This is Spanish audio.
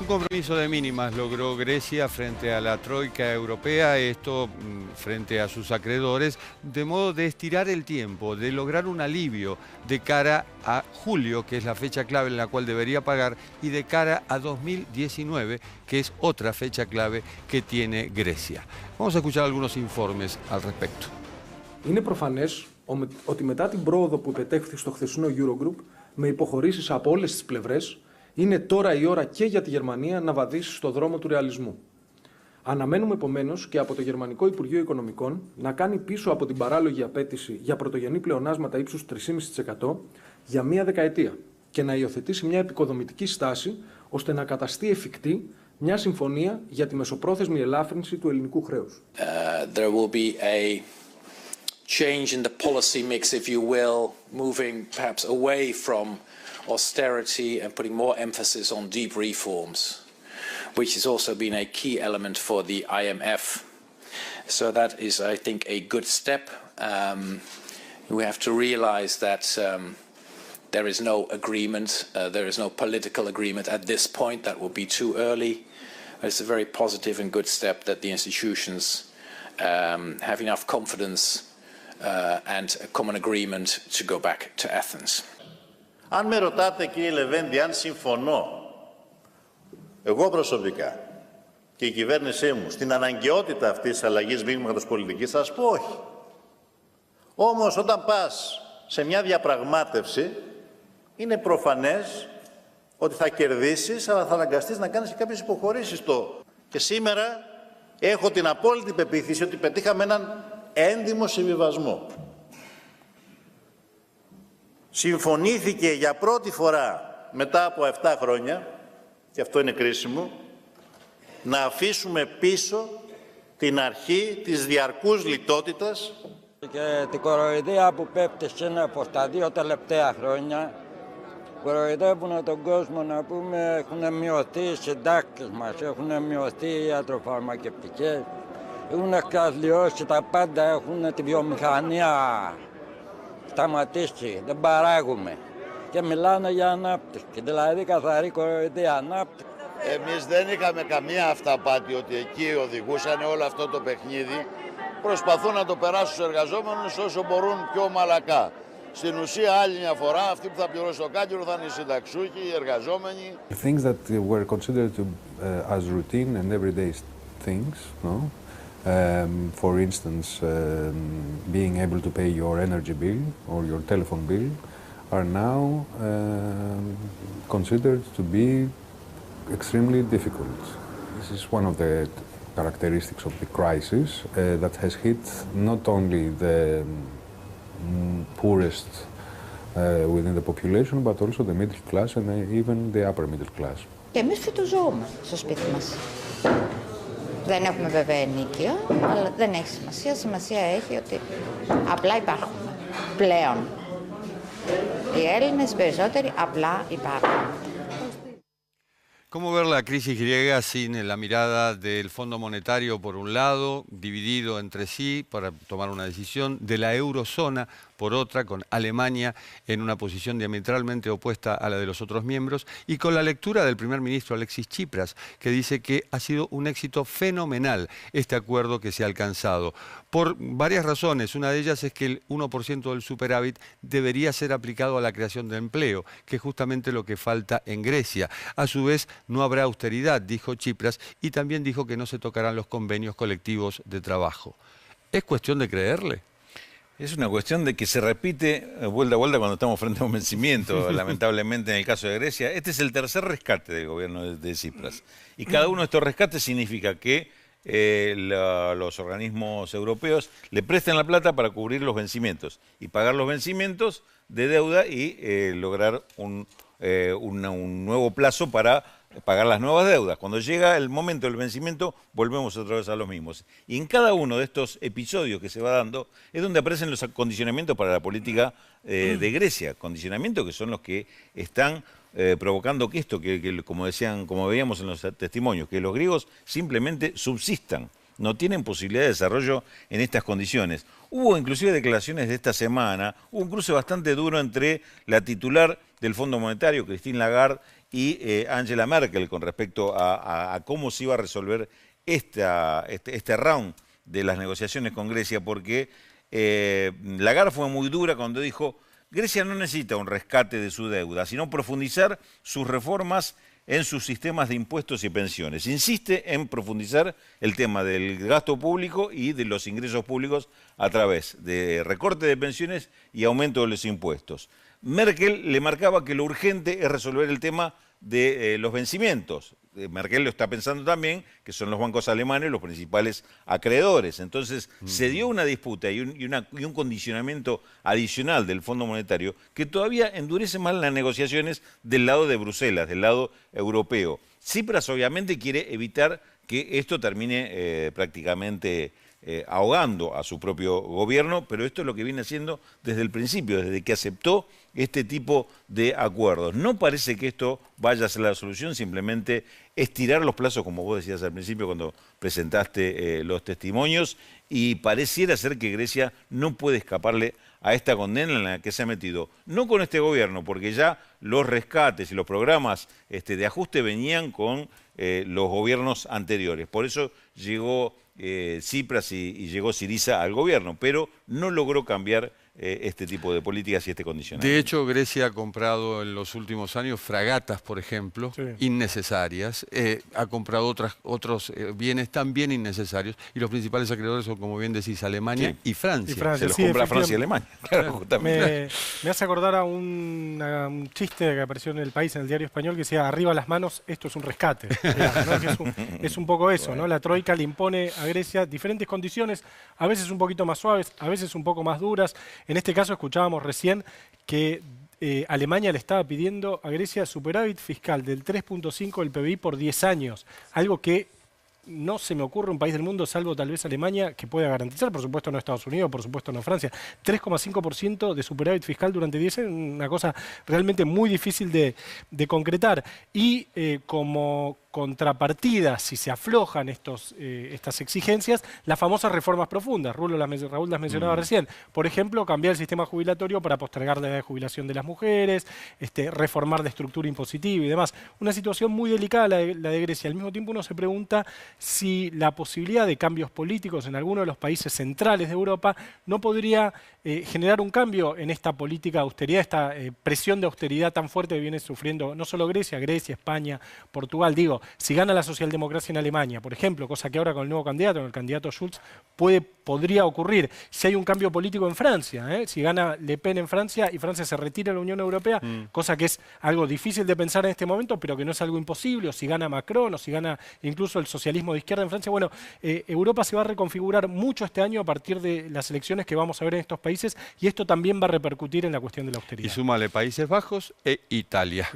Un compromiso de mínimas logró Grecia frente a la troika europea, esto frente a sus acreedores, de modo de estirar el tiempo, de lograr un alivio de cara a julio, que es la fecha clave en la cual debería pagar, y de cara a 2019, que es otra fecha clave que tiene Grecia. Vamos a escuchar algunos informes al respecto. Είναι προφανές ότι μετά την πρόοδο που επετέχθη στο χθεσινό Eurogroup, με υποχωρήσεις από όλες τις πλευρές, είναι τώρα η ώρα και για τη Γερμανία να βαδίσει στο δρόμο του ρεαλισμού. Αναμένουμε επομένως και από το Γερμανικό Υπουργείο Οικονομικών να κάνει πίσω από την παράλογη απέτηση για πρωτογενή πλεονάσματα ύψους 3,5% για μία δεκαετία και να υιοθετήσει μια επικοδομητική στάση ώστε να καταστεί εφικτή μια συμφωνία για τη μεσοπρόθεσμη ελάφρυνση του ελληνικού χρέους. There will be a change in the policy mix, if you will, moving perhaps away from austerity and putting more emphasis on deep reforms, which has also been a key element for the IMF. So that is, I think, a good step. We have to realize that there is no agreement, there is no political agreement at this point. That will be too early. It's a very positive and good step that the institutions have enough confidence and a common agreement to go back to Athens. Αν με ρωτάτε, κύριε Λεβέντη, αν συμφωνώ εγώ προσωπικά και η κυβέρνησή μου στην αναγκαιότητα αυτής της αλλαγής μείγματος πολιτικής, θα σας πω όχι. Όμως όταν πας σε μια διαπραγμάτευση είναι προφανές ότι θα κερδίσεις, αλλά θα αναγκαστείς να κάνεις και κάποιες υποχωρήσεις. Και σήμερα έχω την απόλυτη πεποίθηση ότι πετύχαμε έναν έντιμο συμβιβασμό. Συμφωνήθηκε για πρώτη φορά μετά από 7 χρόνια, και αυτό είναι κρίσιμο, να αφήσουμε πίσω την αρχή της διαρκούς λιτότητας. Και την κοροϊδία που πέφτει σύννεφο στα 2 τελευταία χρόνια, κοροϊδεύουν τον κόσμο, να πούμε, έχουν μειωθεί οι συντάξεις μας, έχουν μειωθεί οι ιατροφαρμακευτικές, έχουν εξαθλιώσει τα πάντα, έχουν τη βιομηχανία σταματήσει, δεν παράγουμε και μιλάνε για ανάπτυξη, δηλαδή καθαρή κοροϊδία ανάπτυξη. Εμείς δεν είχαμε καμία αυταπάτη ότι εκεί οδηγούσαν όλο αυτό το παιχνίδι. Προσπαθούν να το περάσουν στους εργαζόμενους όσο μπορούν πιο μαλακά. Στην ουσία, άλλη μια φορά, αυτοί που θα πληρώσει το κάγκελο θα είναι οι συνταξούχοι, οι εργαζόμενοι. Things that were considered as routine and everyday things, no? For instance, being able to pay your energy bill or your telephone bill are now considered to be extremely difficult. This is one of the characteristics of the crisis that has hit not only the poorest within the population, but also the middle class and even the upper middle class. Και εμείς φυτοζωούμε στο σπίτι μας. Δεν έχουμε βέβαια ενίκιο, αλλά δεν έχει σημασία. Σημασία έχει ότι απλά υπάρχουμε πλέον. Οι Έλληνες περισσότεροι απλά υπάρχουν. ¿Cómo ver la crisis griega sin la mirada del Fondo Monetario por un lado, dividido entre sí para tomar una decisión, de la eurozona por otra, con Alemania en una posición diametralmente opuesta a la de los otros miembros, y con la lectura del primer ministro Alexis Tsipras, que dice que ha sido un éxito fenomenal este acuerdo que se ha alcanzado? Por varias razones. Una de ellas es que el 1% del superávit debería ser aplicado a la creación de empleo, que es justamente lo que falta en Grecia. A su vez, no habrá austeridad, dijo Tsipras, y también dijo que no se tocarán los convenios colectivos de trabajo. ¿Es cuestión de creerle? Es una cuestión de que se repite vuelta a vuelta cuando estamos frente a un vencimiento, lamentablemente en el caso de Grecia. Este es el tercer rescate del gobierno de Tsipras. Y cada uno de estos rescates significa que los organismos europeos le presten la plata para cubrir los vencimientos y pagar los vencimientos de deuda y lograr un nuevo plazo para pagar las nuevas deudas. Cuando llega el momento del vencimiento, volvemos otra vez a los mismos. Y en cada uno de estos episodios que se va dando es donde aparecen los condicionamientos para la política de Grecia, condicionamientos que son los que están provocando que esto, que como veíamos en los testimonios, que los griegos simplemente subsistan, no tienen posibilidad de desarrollo en estas condiciones. Hubo inclusive declaraciones de esta semana, hubo un cruce bastante duro entre la titular del Fondo Monetario, Christine Lagarde, y Angela Merkel con respecto a cómo se iba a resolver este round de las negociaciones con Grecia, porque Lagarde fue muy dura cuando dijo: Grecia no necesita un rescate de su deuda, sino profundizar sus reformas en sus sistemas de impuestos y pensiones. Insiste en profundizar el tema del gasto público y de los ingresos públicos a través de recorte de pensiones y aumento de los impuestos. Merkel le marcaba que lo urgente es resolver el tema de los vencimientos. Merkel lo está pensando también, que son los bancos alemanes los principales acreedores. Entonces se dio una disputa y un condicionamiento adicional del Fondo Monetario que todavía endurece más las negociaciones del lado de Bruselas, del lado europeo. Tsipras obviamente quiere evitar que esto termine prácticamente ahogando a su propio gobierno, pero esto es lo que viene haciendo desde el principio, desde que aceptó este tipo de acuerdos. No parece que esto vaya a ser la solución, simplemente estirar los plazos, como vos decías al principio cuando presentaste los testimonios, y pareciera ser que Grecia no puede escaparle a esta condena en la que se ha metido. No con este gobierno, porque ya los rescates y los programas de ajuste venían con los gobiernos anteriores. Por eso llegó Tsipras y llegó Syriza al gobierno, pero no logró cambiar este tipo de políticas y este condicionante. De hecho, Grecia ha comprado en los últimos años fragatas, por ejemplo, innecesarias. Ha comprado otros bienes también innecesarios. Y los principales acreedores son, como bien decís, Alemania y Francia. Se los compra Francia y Alemania. Claro, justamente. Me hace acordar a un chiste que apareció en El País, en el diario español, que decía: arriba las manos, esto es un rescate. Digamos, ¿no? Es un poco eso, ¿no? La Troika le impone a Grecia diferentes condiciones, a veces un poquito más suaves, a veces un poco más duras. En este caso escuchábamos recién que Alemania le estaba pidiendo a Grecia superávit fiscal del 3.5 del PBI por 10 años, algo que no se me ocurre un país del mundo, salvo tal vez Alemania, que pueda garantizar, por supuesto no Estados Unidos, por supuesto no Francia. 3,5% de superávit fiscal durante 10 años, una cosa realmente muy difícil de concretar. Y como contrapartida, si se aflojan estas exigencias, las famosas reformas profundas. Raúl las mencionaba recién. Por ejemplo, cambiar el sistema jubilatorio para postergar la edad de jubilación de las mujeres, reformar de estructura impositiva y demás. Una situación muy delicada la de Grecia. Al mismo tiempo uno se pregunta si la posibilidad de cambios políticos en alguno de los países centrales de Europa no podría generar un cambio en esta política de austeridad, esta presión de austeridad tan fuerte que viene sufriendo no solo Grecia, España, Portugal. Digo, si gana la socialdemocracia en Alemania, por ejemplo, cosa que ahora con el nuevo candidato, con el candidato Schulz, podría ocurrir. Si hay un cambio político en Francia, si gana Le Pen en Francia y Francia se retira de la Unión Europea, cosa que es algo difícil de pensar en este momento, pero que no es algo imposible, o si gana Macron, o si gana incluso el socialismo de izquierda en Francia. Bueno, Europa se va a reconfigurar mucho este año a partir de las elecciones que vamos a ver en estos países, y esto también va a repercutir en la cuestión de la austeridad. Y súmale Países Bajos e Italia.